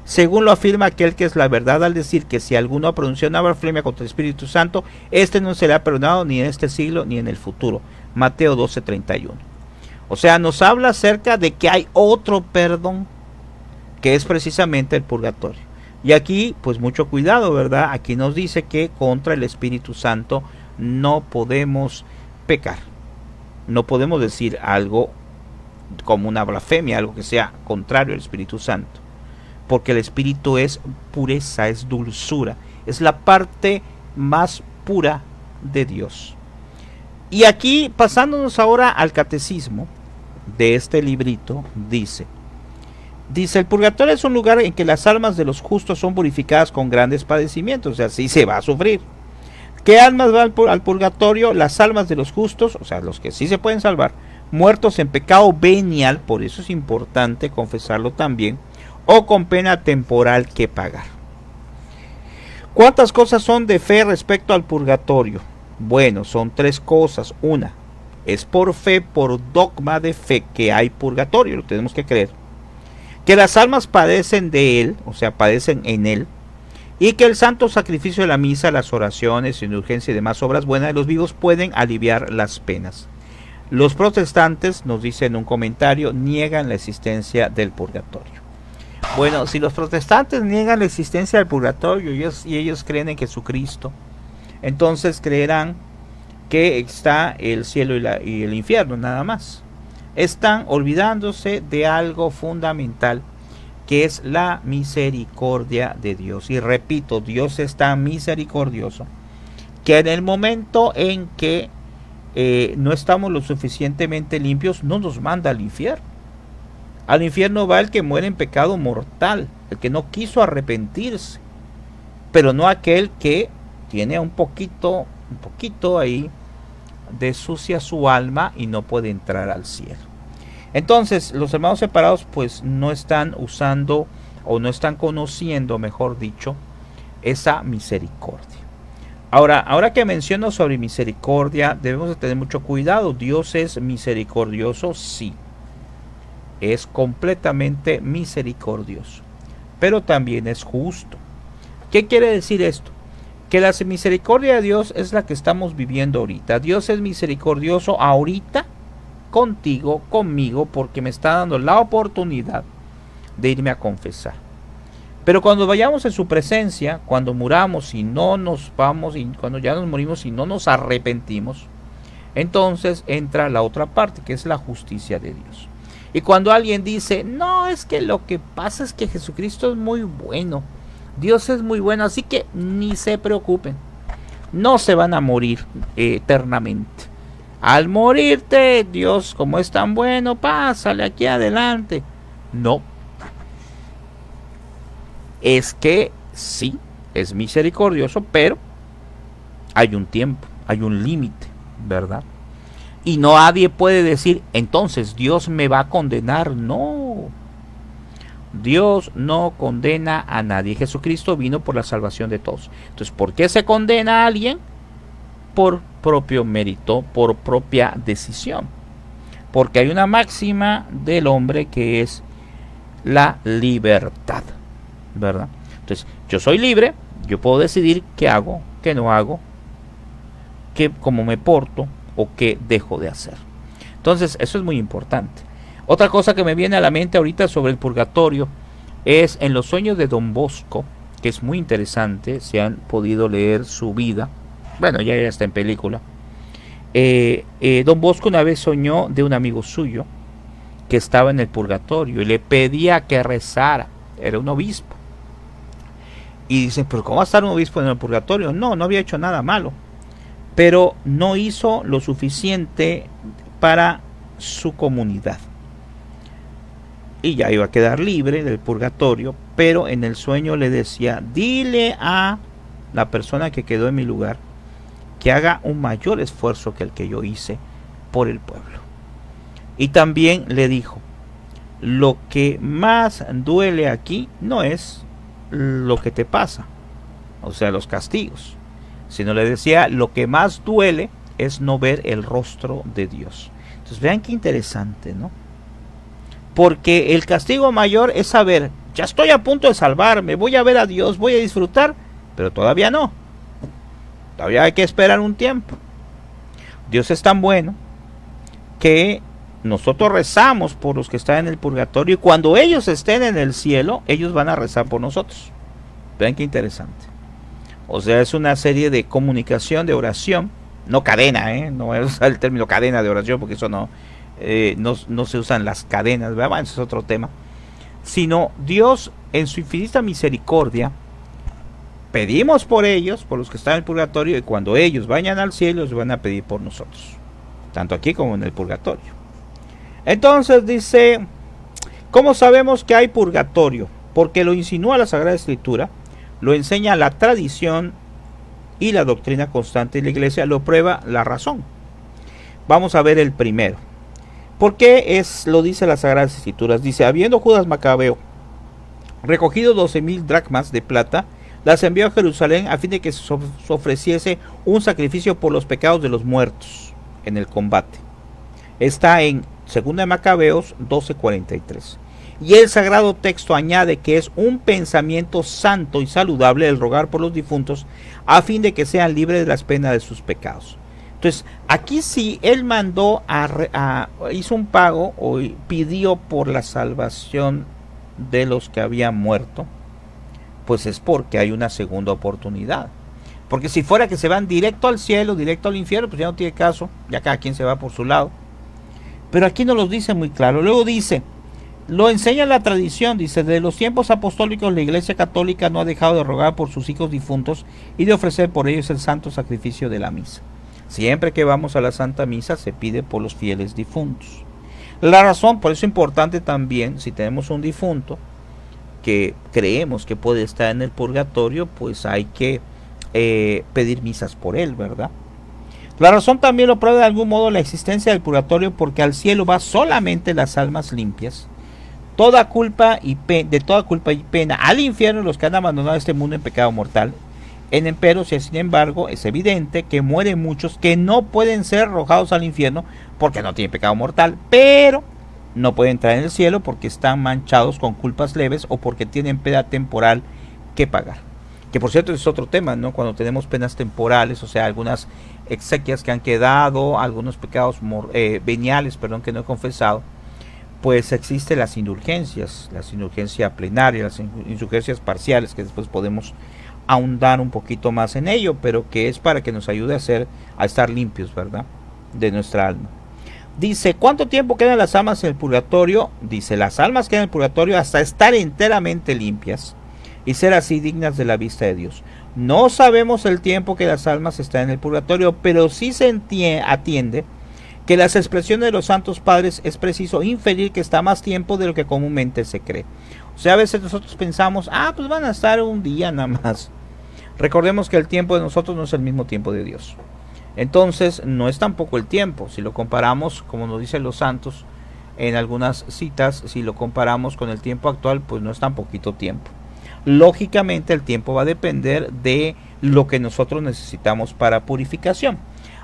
según lo afirma aquel que es la verdad, al decir que si alguno pronuncia una blasfemia contra el Espíritu Santo, no será perdonado ni en este siglo ni en el futuro. Mateo 12:31. O sea, nos habla acerca de que hay otro perdón, que es precisamente el purgatorio. Y aquí, pues mucho cuidado, ¿verdad? Aquí nos dice que contra el Espíritu Santo no podemos pecar. No podemos decir algo como una blasfemia, algo que sea contrario al Espíritu Santo. Porque el Espíritu es pureza, es dulzura, es la parte más pura de Dios. Y aquí, pasándonos ahora al catecismo de este librito, dice: el purgatorio es un lugar en que las almas de los justos son purificadas con grandes padecimientos, o sea, sí se va a sufrir. ¿Qué almas van al purgatorio? Las almas de los justos, o sea, los que sí se pueden salvar, muertos en pecado venial, por eso es importante confesarlo también, o con pena temporal que pagar. ¿Cuántas cosas son de fe respecto al purgatorio? Bueno, son 3 cosas. Una, es por fe, por dogma de fe que hay purgatorio, lo tenemos que creer. Que las almas padecen de él, o sea, padecen en él, y que el santo sacrificio de la misa, las oraciones, indulgencia y demás obras buenas de los vivos pueden aliviar las penas. Los protestantes, nos dicen en un comentario, niegan la existencia del purgatorio. Bueno, si los protestantes niegan la existencia del purgatorio y ellos creen en Jesucristo, entonces creerán que está el cielo y el infierno, nada más. Están olvidándose de algo fundamental, que es la misericordia de Dios. Y repito, Dios es tan misericordioso que en el momento en que no estamos lo suficientemente limpios, no nos manda al infierno. Al infierno va el que muere en pecado mortal, el que no quiso arrepentirse, pero no aquel que tiene un poquito ahí de sucia su alma y no puede entrar al cielo. Entonces los hermanos separados pues no están usando o no están conociendo, mejor dicho, esa misericordia. Ahora que menciono sobre misericordia, debemos de tener mucho cuidado. Dios es misericordioso, sí, es completamente misericordioso, pero también es justo. ¿Qué quiere decir esto? Que la misericordia de Dios es la que estamos viviendo ahorita. Dios es misericordioso ahorita contigo, conmigo, porque me está dando la oportunidad de irme a confesar. Pero cuando vayamos en su presencia, cuando muramos y no nos vamos, y cuando ya nos morimos y no nos arrepentimos, entonces entra la otra parte, que es la justicia de Dios. Y cuando alguien dice, no, es que lo que pasa es que Jesucristo es muy bueno, Dios es muy bueno, así que ni se preocupen, no se van a morir eternamente. Al morirte, Dios, como es tan bueno, pásale aquí adelante. No. Es que sí, es misericordioso, pero hay un tiempo, hay un límite, ¿verdad? Y no nadie puede decir, entonces Dios me va a condenar. No. Dios no condena a nadie. Jesucristo vino por la salvación de todos. Entonces, ¿por qué se condena a alguien? Por propio mérito, por propia decisión. Porque hay una máxima del hombre que es la libertad, ¿verdad? Entonces, yo soy libre, yo puedo decidir qué hago, qué no hago, cómo me porto o qué dejo de hacer. Entonces, eso es muy importante. Otra cosa que me viene a la mente ahorita sobre el purgatorio es en los sueños de Don Bosco, que es muy interesante, si han podido leer su vida. Bueno, ya está en película. Don Bosco una vez soñó de un amigo suyo que estaba en el purgatorio y le pedía que rezara. Era un obispo. Y dicen, pero ¿cómo va a estar un obispo en el purgatorio? No había hecho nada malo, pero no hizo lo suficiente para su comunidad. Y ya iba a quedar libre del purgatorio, pero en el sueño le decía, dile a la persona que quedó en mi lugar que haga un mayor esfuerzo que el que yo hice por el pueblo. Y también le dijo, lo que más duele aquí no es lo que te pasa, o sea, los castigos, sino le decía, lo que más duele es no ver el rostro de Dios. Entonces vean qué interesante, ¿no? Porque el castigo mayor es saber, ya estoy a punto de salvarme, voy a ver a Dios, voy a disfrutar, pero todavía no. Todavía hay que esperar un tiempo. Dios es tan bueno que nosotros rezamos por los que están en el purgatorio y cuando ellos estén en el cielo, ellos van a rezar por nosotros. Vean qué interesante. O sea, es una serie de comunicación, de oración, no cadena, no voy a usar el término cadena de oración porque eso no se usan las cadenas, ¿verdad? Ese es otro tema. Sino Dios en su infinita misericordia pedimos por ellos, por los que están en el purgatorio, y cuando ellos vayan al cielo, ellos van a pedir por nosotros, tanto aquí como en el purgatorio. Entonces dice, ¿cómo sabemos que hay purgatorio? Porque lo insinúa la Sagrada Escritura, lo enseña la tradición y la doctrina constante de la Iglesia, lo prueba la razón. Vamos a ver el primero. ¿Por qué lo dice las Sagradas Escrituras? Dice, habiendo Judas Macabeo recogido 12,000 dracmas de plata, las envió a Jerusalén a fin de que se ofreciese un sacrificio por los pecados de los muertos en el combate. Está en 2 de Macabeos 12:43. Y el sagrado texto añade que es un pensamiento santo y saludable el rogar por los difuntos a fin de que sean libres de las penas de sus pecados. Entonces, aquí sí, él mandó hizo un pago o pidió por la salvación de los que habían muerto, pues es porque hay una segunda oportunidad. Porque si fuera que se van directo al cielo, directo al infierno, pues ya no tiene caso, ya cada quien se va por su lado. Pero aquí nos lo dice muy claro. Luego dice, lo enseña la tradición, dice, de los tiempos apostólicos la Iglesia Católica no ha dejado de rogar por sus hijos difuntos y de ofrecer por ellos el santo sacrificio de la misa. Siempre que vamos a la Santa Misa se pide por los fieles difuntos. La razón, por eso es importante también, si tenemos un difunto que creemos que puede estar en el purgatorio, pues hay que pedir misas por él, ¿verdad? La razón también lo prueba de algún modo la existencia del purgatorio, porque al cielo va solamente las almas limpias, de toda culpa y pena, al infierno los que han abandonado este mundo en pecado mortal. Sin embargo, es evidente que mueren muchos que no pueden ser arrojados al infierno porque no tienen pecado mortal, pero no pueden entrar en el cielo porque están manchados con culpas leves o porque tienen pena temporal que pagar. Que por cierto es otro tema, ¿no? Cuando tenemos penas temporales, o sea, algunas exequias que han quedado, algunos pecados veniales, que no he confesado, pues existen las indulgencias, la indulgencia plenaria, las indulgencias parciales, que después podemos ahondar un poquito más en ello, pero que es para que nos ayude a estar limpios, ¿verdad?, de nuestra alma. Dice, ¿cuánto tiempo quedan las almas en el purgatorio? Dice, las almas quedan en el purgatorio hasta estar enteramente limpias y ser así dignas de la vista de Dios. No sabemos el tiempo que las almas están en el purgatorio, pero sí se atiende que las expresiones de los santos padres es preciso inferir que está más tiempo de lo que comúnmente se cree. O sea, a veces nosotros pensamos, pues van a estar un día nada más. Recordemos que el tiempo de nosotros no es el mismo tiempo de Dios. Entonces, no es tampoco el tiempo. Si lo comparamos, como nos dicen los santos en algunas citas, si lo comparamos con el tiempo actual, pues no es tan poquito tiempo. Lógicamente, el tiempo va a depender de lo que nosotros necesitamos para purificación.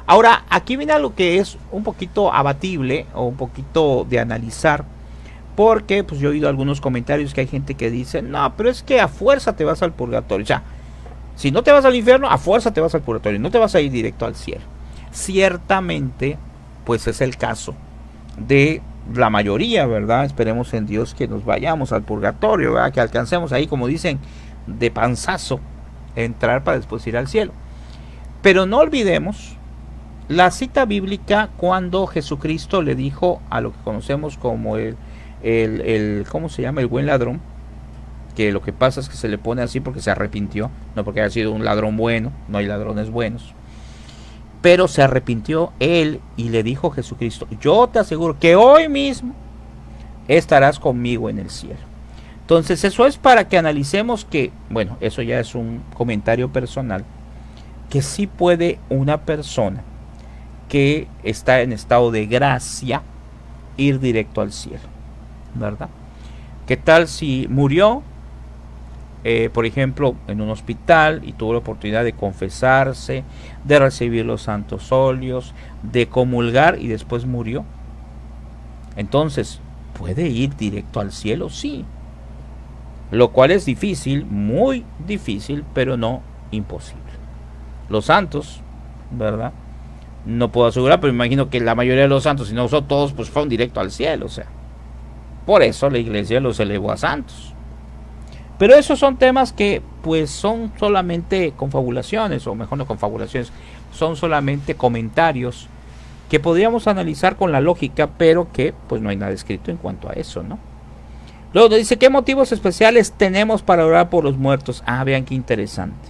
Ahora, aquí viene algo que es un poquito abatible o un poquito de analizar, porque pues yo he oído algunos comentarios que hay gente que dice, no, pero es que a fuerza te vas al purgatorio. O sea, si no te vas al infierno, a fuerza te vas al purgatorio, no te vas a ir directo al cielo. Ciertamente, pues es el caso de la mayoría, ¿verdad? Esperemos en Dios que nos vayamos al purgatorio, ¿verdad? Que alcancemos ahí, como dicen, de panzazo, entrar para después ir al cielo. Pero no olvidemos la cita bíblica cuando Jesucristo le dijo a lo que conocemos como ¿cómo se llama? El buen ladrón, que lo que pasa es que se le pone así porque se arrepintió, no porque haya sido un ladrón bueno, no hay ladrones buenos, pero se arrepintió él y le dijo Jesucristo, yo te aseguro que hoy mismo estarás conmigo en el cielo. Entonces eso es para que analicemos que, bueno, eso ya es un comentario personal, que sí puede una persona que está en estado de gracia ir directo al cielo, ¿verdad? ¿Qué tal si murió, por ejemplo, en un hospital y tuvo la oportunidad de confesarse, de recibir los santos óleos, de comulgar y después murió? Entonces, ¿puede ir directo al cielo? Sí. Lo cual es difícil, muy difícil, pero no imposible. Los santos, ¿verdad? No puedo asegurar, pero me imagino que la mayoría de los santos, si no son todos, pues fueron directo al cielo, o sea. Por eso la iglesia los elevó a santos. Pero esos son temas que pues son solamente confabulaciones, o mejor no confabulaciones, son solamente comentarios que podríamos analizar con la lógica, pero que pues no hay nada escrito en cuanto a eso, ¿no? Luego dice, ¿qué motivos especiales tenemos para orar por los muertos? Vean qué interesante.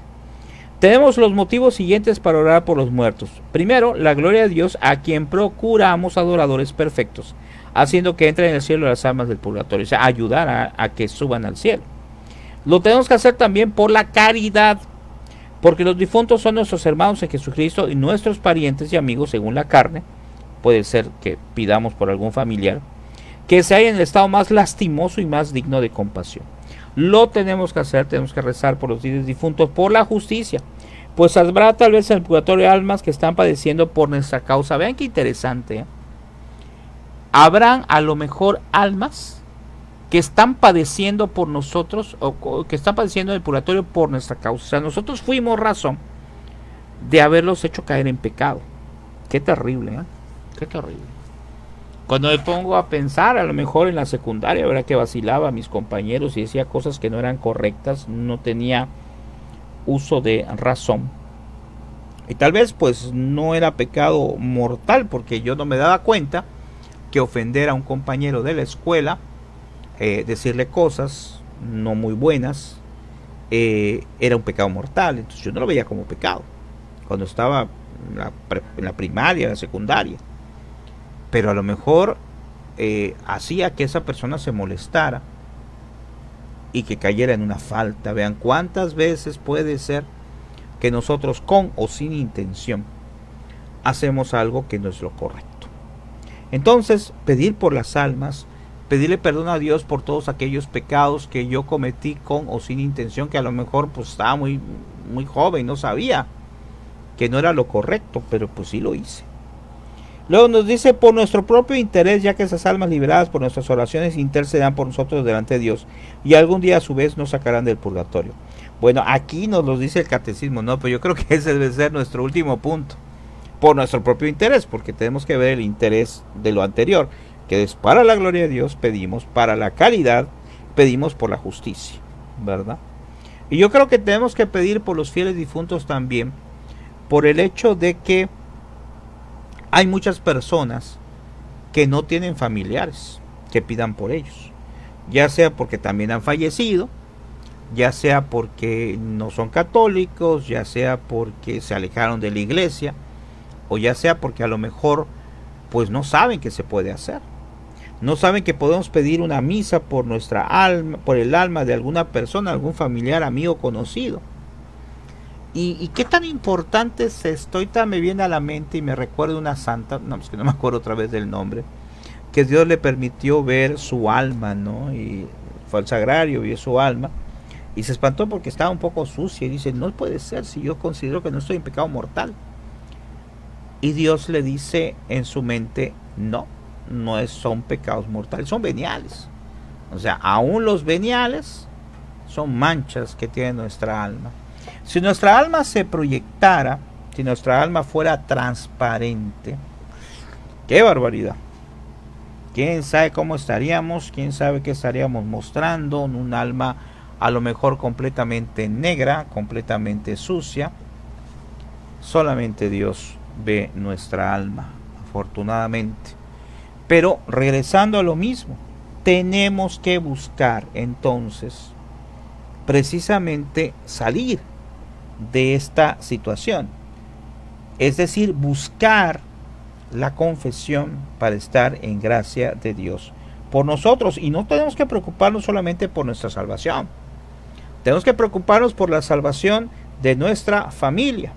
Tenemos los motivos siguientes para orar por los muertos. Primero, la gloria de Dios, a quien procuramos adoradores perfectos, haciendo que entren en el cielo las almas del purgatorio, o sea, ayudar a que suban al cielo. Lo tenemos que hacer también por la caridad, porque los difuntos son nuestros hermanos en Jesucristo y nuestros parientes y amigos según la carne, puede ser que pidamos por algún familiar, que se halla en el estado más lastimoso y más digno de compasión. Lo tenemos que hacer, tenemos que rezar por los difuntos, por la justicia, pues habrá tal vez en el purgatorio almas que están padeciendo por nuestra causa. Vean qué interesante, ¿eh? Habrán a lo mejor almas que están padeciendo por nosotros, o que están padeciendo en el purgatorio por nuestra causa. O sea, nosotros fuimos razón de haberlos hecho caer en pecado. Qué terrible, ¿eh? Qué terrible. Cuando me pongo a pensar, a lo mejor en la secundaria, verdad que vacilaba a mis compañeros y decía cosas que no eran correctas, no tenía uso de razón. Y tal vez pues no era pecado mortal, porque yo no me daba cuenta que ofender a un compañero de la escuela, decirle cosas no muy buenas, era un pecado mortal. Entonces yo no lo veía como pecado cuando estaba en la primaria, en la secundaria. Pero a lo mejor hacía que esa persona se molestara y que cayera en una falta. Vean cuántas veces puede ser que nosotros, con o sin intención, hacemos algo que no es lo correcto. Entonces, pedir por las almas, pedirle perdón a Dios por todos aquellos pecados que yo cometí con o sin intención, que a lo mejor pues estaba muy joven, no sabía que no era lo correcto, pero pues sí lo hice. Luego nos dice, por nuestro propio interés, ya que esas almas liberadas por nuestras oraciones intercederán por nosotros delante de Dios, y algún día a su vez nos sacarán del purgatorio. Bueno, aquí nos lo dice el catecismo, ¿no? Pero yo creo que ese debe ser nuestro último punto. Por nuestro propio interés, porque tenemos que ver el interés de lo anterior, que es para la gloria de Dios pedimos, para la caridad pedimos, por la justicia, ¿verdad? Y yo creo que tenemos que pedir por los fieles difuntos también, por el hecho de que hay muchas personas que no tienen familiares que pidan por ellos, ya sea porque también han fallecido, ya sea porque no son católicos, ya sea porque se alejaron de la iglesia, o ya sea porque a lo mejor pues no saben que se puede hacer. No saben que podemos pedir una misa por nuestra alma, por el alma de alguna persona, algún familiar, amigo, conocido. Y qué tan importante es esto. Ahorita me viene a la mente y me recuerdo una santa, no, es que no me acuerdo otra vez del nombre, que Dios le permitió ver su alma, ¿no? Y fue al sagrario, vio su alma, y se espantó porque estaba un poco sucia, y dice, no puede ser si yo considero que no estoy en pecado mortal. Y Dios le dice en su mente, no son pecados mortales, son veniales. O sea, aún los veniales son manchas que tiene nuestra alma. Si nuestra alma se proyectara, si nuestra alma fuera transparente, ¡qué barbaridad! ¿Quién sabe cómo estaríamos? ¿Quién sabe qué estaríamos mostrando? Un alma a lo mejor completamente negra, completamente sucia. Solamente Dios ve nuestra alma, afortunadamente. Pero regresando a lo mismo, tenemos que buscar entonces precisamente salir de esta situación, es decir, buscar la confesión para estar en gracia de Dios por nosotros. Y no tenemos que preocuparnos solamente por nuestra salvación, tenemos que preocuparnos por la salvación de nuestra familia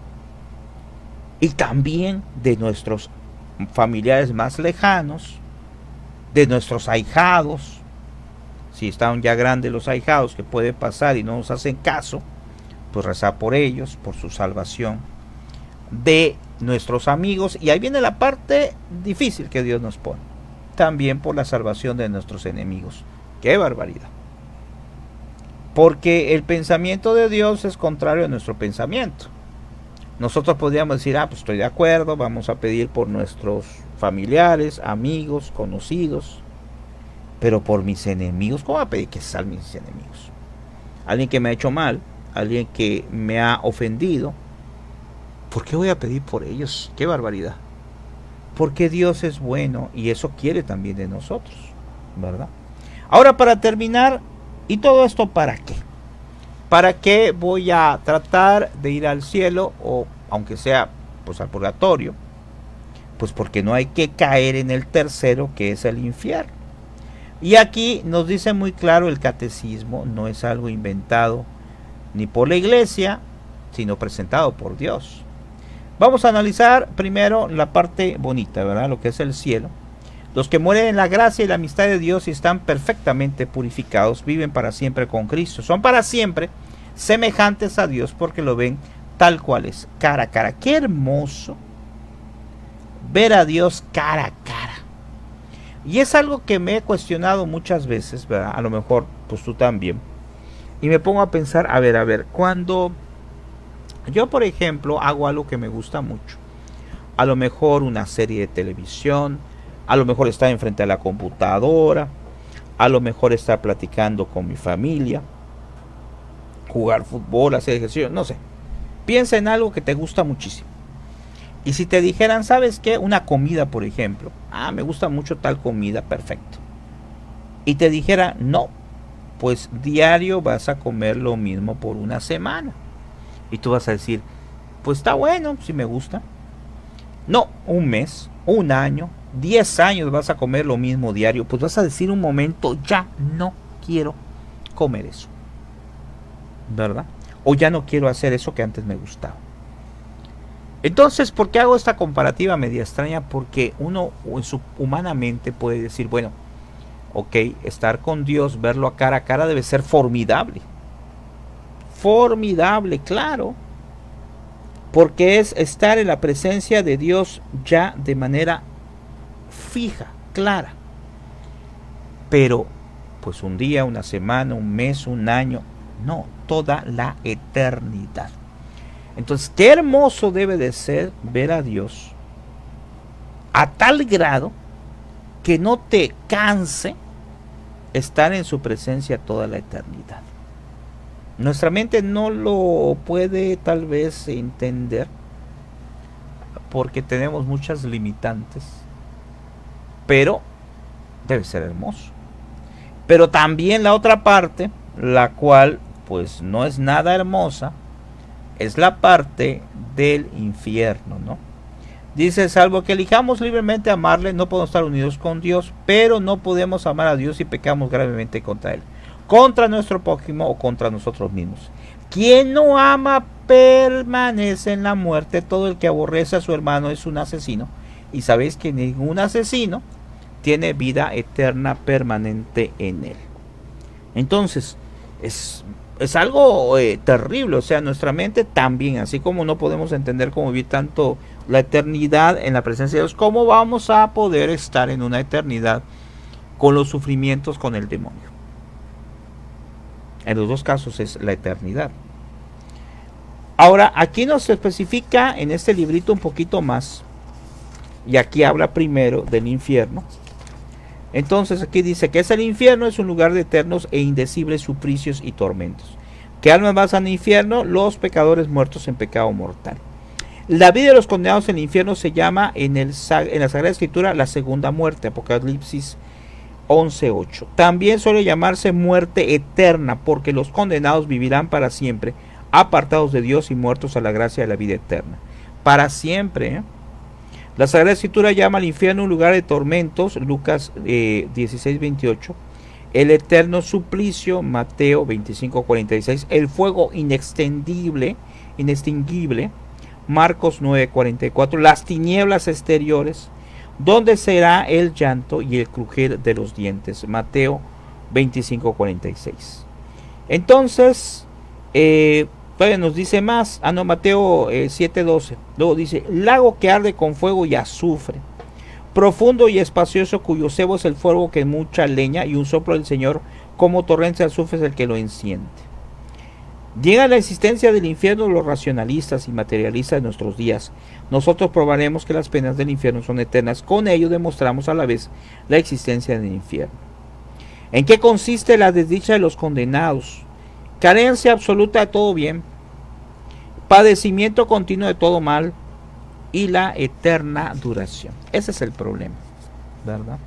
y también de nuestros familiares más lejanos, de nuestros ahijados. Si están ya grandes los ahijados, que puede pasar y no nos hacen caso, pues rezar por ellos, por su salvación, de nuestros amigos. Y ahí viene la parte difícil que Dios nos pone, también por la salvación de nuestros enemigos. ¡Qué barbaridad! Porque el pensamiento de Dios es contrario a nuestro pensamiento. Nosotros podríamos decir, pues estoy de acuerdo, vamos a pedir por nuestros familiares, amigos, conocidos, pero por mis enemigos, ¿cómo voy a pedir que salven mis enemigos? Alguien que me ha hecho mal, alguien que me ha ofendido, ¿por qué voy a pedir por ellos? ¡Qué barbaridad! Porque Dios es bueno y eso quiere también de nosotros, ¿verdad? Ahora, para terminar, ¿y todo esto para qué? ¿Para qué voy a tratar de ir al cielo, o aunque sea pues al purgatorio? Pues porque no hay que caer en el tercero, que es el infierno. Y aquí nos dice muy claro el catecismo, no es algo inventado ni por la iglesia, sino presentado por Dios. Vamos a analizar primero la parte bonita, ¿verdad? Lo que es el cielo. Los que mueren en la gracia y la amistad de Dios y están perfectamente purificados, viven para siempre con Cristo. Son para siempre semejantes a Dios porque lo ven tal cual es, cara a cara. Qué hermoso ver a Dios cara a cara. Y es algo que me he cuestionado muchas veces, ¿verdad? A lo mejor, pues tú también. Y me pongo a pensar, a ver, cuando yo, por ejemplo, hago algo que me gusta mucho, a lo mejor una serie de televisión, a lo mejor estar enfrente a la computadora, a lo mejor estar platicando con mi familia, jugar fútbol, hacer ejercicio, no sé. Piensa en algo que te gusta muchísimo. Y si te dijeran, ¿sabes qué? Una comida, por ejemplo. Me gusta mucho tal comida, perfecto. Y te dijera, no, pues diario vas a comer lo mismo por una semana. Y tú vas a decir, pues está bueno, si me gusta. No, un mes, un año, 10 años vas a comer lo mismo diario. Pues vas a decir un momento, ya no quiero comer eso, ¿verdad? O ya no quiero hacer eso que antes me gustaba. Entonces, ¿por qué hago esta comparativa media extraña? Porque uno humanamente puede decir, bueno, ok, estar con Dios, verlo a cara debe ser formidable. Formidable, claro. Porque es estar en la presencia de Dios ya de manera fija, clara. Pero, pues un día, una semana, un mes, un año, no, toda la eternidad. Entonces, qué hermoso debe de ser ver a Dios a tal grado que no te canse estar en su presencia toda la eternidad. Nuestra mente no lo puede tal vez entender porque tenemos muchas limitantes, pero debe ser hermoso. Pero también la otra parte, la cual pues no es nada hermosa, es la parte del infierno, ¿no? Dice, salvo que elijamos libremente amarle, no podemos estar unidos con Dios, pero no podemos amar a Dios si pecamos gravemente contra Él, contra nuestro prójimo o contra nosotros mismos. Quien no ama permanece en la muerte. Todo el que aborrece a su hermano es un asesino. Y sabéis que ningún asesino tiene vida eterna permanente en él. Entonces, es algo terrible. O sea, nuestra mente también, así como no podemos entender cómo vivir tanto la eternidad en la presencia de Dios, ¿cómo vamos a poder estar en una eternidad con los sufrimientos con el demonio? En los dos casos es la eternidad. Ahora, aquí nos especifica en este librito un poquito más. Y aquí habla primero del infierno. Entonces aquí dice que es el infierno, es un lugar de eternos e indecibles suplicios y tormentos. ¿Qué almas vas al infierno? Los pecadores muertos en pecado mortal. La vida de los condenados en el infierno se llama en la Sagrada Escritura la segunda muerte, Apocalipsis 11:8. También suele llamarse muerte eterna, porque los condenados vivirán para siempre, apartados de Dios y muertos a la gracia de la vida eterna. Para siempre, ¿eh? La Sagrada Escritura llama al infierno un lugar de tormentos, Lucas 16:28. El eterno suplicio, Mateo 25:46. El fuego inextinguible, Marcos 9:44. Las tinieblas exteriores, donde será el llanto y el crujir de los dientes, Mateo 25:46. Entonces, todavía nos dice más. Mateo 7:12. Luego dice, lago que arde con fuego y azufre, profundo y espacioso, cuyo cebo es el fuego que mucha leña, y un soplo del Señor como torrente de azufre es el que lo enciende. Llega la existencia del infierno los racionalistas y materialistas de nuestros días. Nosotros probaremos que las penas del infierno son eternas. Con ello demostramos a la vez la existencia del infierno. ¿En qué consiste la desdicha de los condenados? Carencia absoluta de todo bien, padecimiento continuo de todo mal y la eterna duración. Ese es el problema, ¿verdad?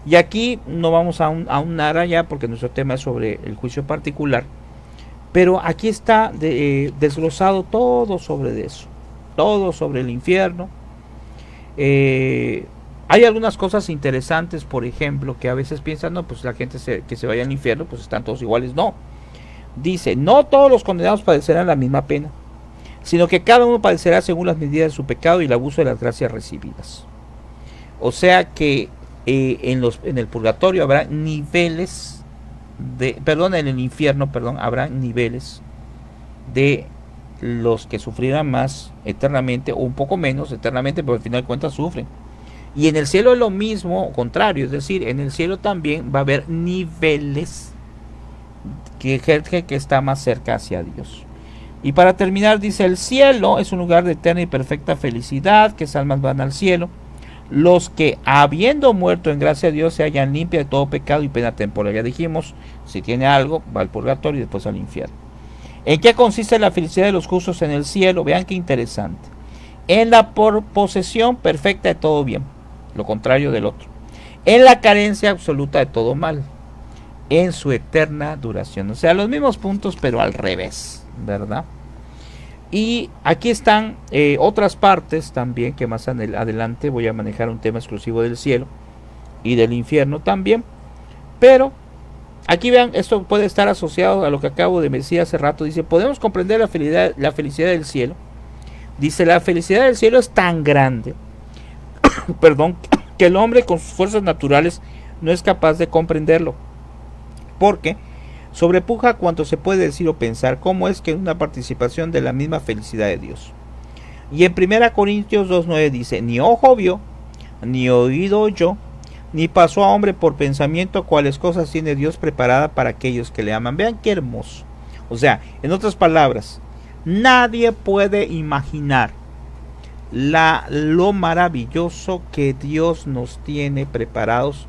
Y aquí no vamos a aunar allá porque nuestro tema es sobre el juicio particular, pero aquí está desglosado todo sobre eso, todo sobre el infierno. Hay algunas cosas interesantes, por ejemplo, que a veces piensan, no, pues la gente que se vaya al infierno, pues están todos iguales. No. Dice, no todos los condenados padecerán la misma pena. sino que cada uno padecerá según las medidas de su pecado y el abuso de las gracias recibidas. O sea que en el purgatorio habrá niveles en el infierno, habrá niveles de los que sufrirán más eternamente o un poco menos eternamente, pero al final de cuentas sufren. Y en el cielo es lo mismo, contrario, es decir, en el cielo también va a haber niveles que gente que está más cerca hacia Dios. Y para terminar dice, el cielo es un lugar de eterna y perfecta felicidad, que esas almas van al cielo, los que habiendo muerto en gracia a Dios se hallan limpios de todo pecado y pena temporal. Ya dijimos, si tiene algo, va al purgatorio y después al infierno. ¿En qué consiste la felicidad de los justos en el cielo? Vean qué interesante. En la posesión perfecta de todo bien, lo contrario del otro. En la carencia absoluta de todo mal. En su eterna duración. O sea, los mismos puntos, pero al revés, ¿verdad? Y aquí están otras partes también, que más adelante voy a manejar un tema exclusivo del cielo y del infierno también. Pero aquí vean, esto puede estar asociado a lo que acabo de decir hace rato. Dice, podemos comprender la felicidad del cielo. Dice, la felicidad del cielo es tan grande, perdón, que el hombre con sus fuerzas naturales no es capaz de comprenderlo. Porque sobrepuja cuanto se puede decir o pensar, cómo es que una participación de la misma felicidad de Dios. Y en 1 Corintios 2:9 dice, ni ojo vio, ni oído oyó, ni pasó a hombre por pensamiento cuáles cosas tiene Dios preparada para aquellos que le aman. Vean qué hermoso. O sea, en otras palabras, nadie puede imaginar lo maravilloso que Dios nos tiene preparados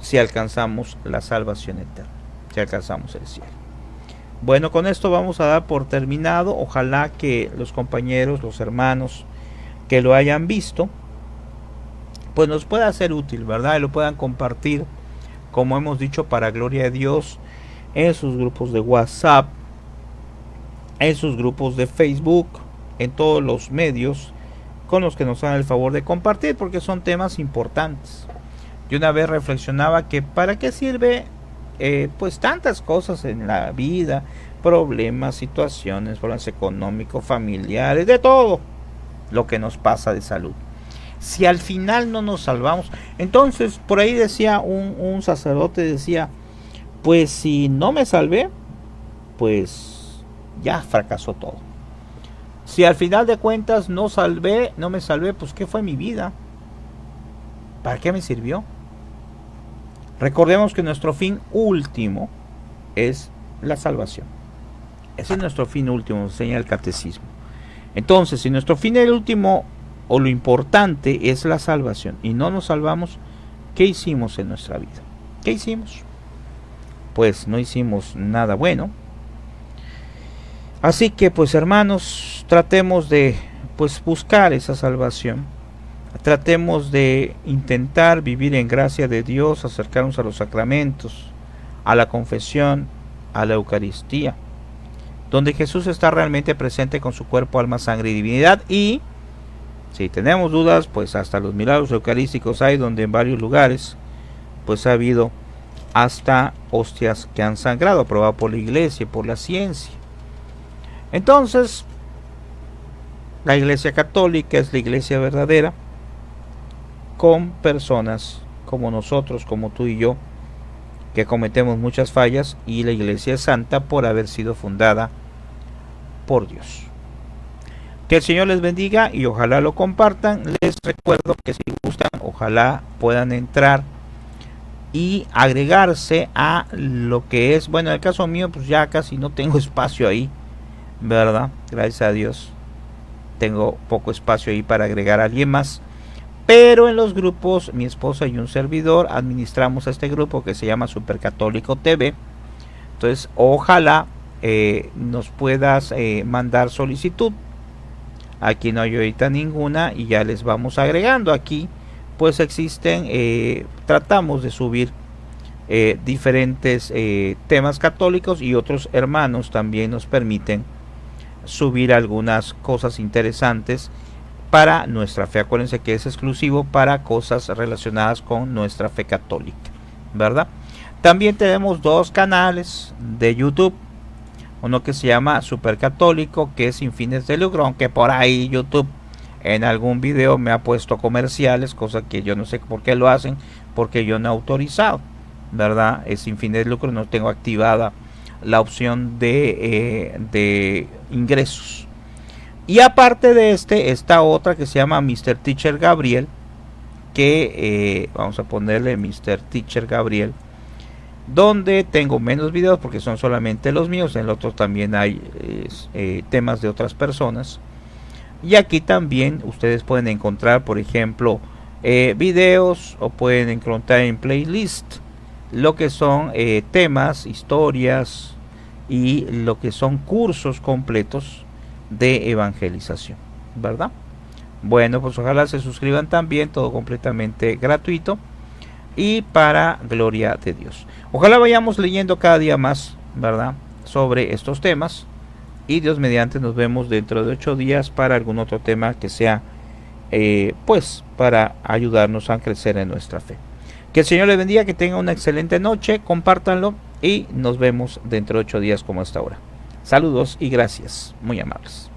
si alcanzamos la salvación eterna, si alcanzamos el cielo. Bueno, con esto vamos a dar por terminado. Ojalá que los compañeros, los hermanos que lo hayan visto, pues nos pueda ser útil, ¿verdad? Y lo puedan compartir, como hemos dicho, para gloria de Dios, en sus grupos de WhatsApp, en sus grupos de Facebook, en todos los medios con los que nos hagan el favor de compartir, porque son temas importantes. Yo una vez reflexionaba que para qué sirve pues tantas cosas en la vida, problemas, situaciones, problemas económicos, familiares, de todo lo que nos pasa de salud, si al final no nos salvamos. Entonces por ahí decía un sacerdote, decía, pues si no me salvé, pues ya fracasó todo. Si al final de cuentas no me salvé, pues ¿qué fue mi vida? ¿Para qué me sirvió? Recordemos que nuestro fin último es la salvación. Ese es nuestro fin último, nos enseña el catecismo. Entonces, si nuestro fin último o lo importante es la salvación y no nos salvamos, ¿qué hicimos en nuestra vida? ¿Qué hicimos? Pues no hicimos nada bueno. Así que pues hermanos, tratemos de pues buscar esa salvación. Tratemos de intentar vivir en gracia de Dios, acercarnos a los sacramentos, a la confesión, a la Eucaristía, donde Jesús está realmente presente con su cuerpo, alma, sangre y divinidad. Y si tenemos dudas, pues hasta los milagros eucarísticos hay, donde en varios lugares pues ha habido hasta hostias que han sangrado, aprobado por la iglesia, por la ciencia. Entonces, la Iglesia Católica es la iglesia verdadera, con personas como nosotros, como tú y yo, que cometemos muchas fallas, y la Iglesia es santa por haber sido fundada por Dios. Que el Señor les bendiga y ojalá lo compartan. Les recuerdo que si gustan, ojalá puedan entrar y agregarse a lo que es, bueno, en el caso mío, pues ya casi no tengo espacio ahí, ¿verdad? Gracias a Dios tengo poco espacio ahí para agregar a alguien más, pero en los grupos, mi esposa y un servidor administramos este grupo que se llama Supercatólico TV. Entonces ojalá nos puedas mandar solicitud. Aquí no hay ahorita ninguna y ya les vamos agregando. Aquí pues existen, tratamos de subir diferentes temas católicos, y otros hermanos también nos permiten subir algunas cosas interesantes para nuestra fe. Acuérdense que es exclusivo para cosas relacionadas con nuestra fe católica, ¿verdad? También tenemos dos canales de YouTube. uno que se llama Supercatólico, que es sin fines de lucro, aunque por ahí YouTube en algún video me ha puesto comerciales, cosa que yo no sé por qué lo hacen, porque yo no he autorizado, ¿verdad? Es sin fines de lucro, no tengo activada la opción de ingresos. Y aparte de está otra que se llama Mr. Teacher Gabriel, que vamos a ponerle Mr. Teacher Gabriel, donde tengo menos videos porque son solamente los míos. En el otro también hay temas de otras personas. Y aquí también ustedes pueden encontrar, por ejemplo, videos, o pueden encontrar en playlist lo que son temas, historias y lo que son cursos completos de evangelización, ¿verdad? Bueno, pues ojalá se suscriban también, todo completamente gratuito y para gloria de Dios. Ojalá vayamos leyendo cada día más, ¿verdad?, sobre estos temas. Y Dios mediante nos vemos dentro de 8 días para algún otro tema que sea pues para ayudarnos a crecer en nuestra fe. Que el Señor les bendiga, que tengan una excelente noche, compártanlo y nos vemos dentro de 8 días como hasta ahora. Saludos y gracias, muy amables.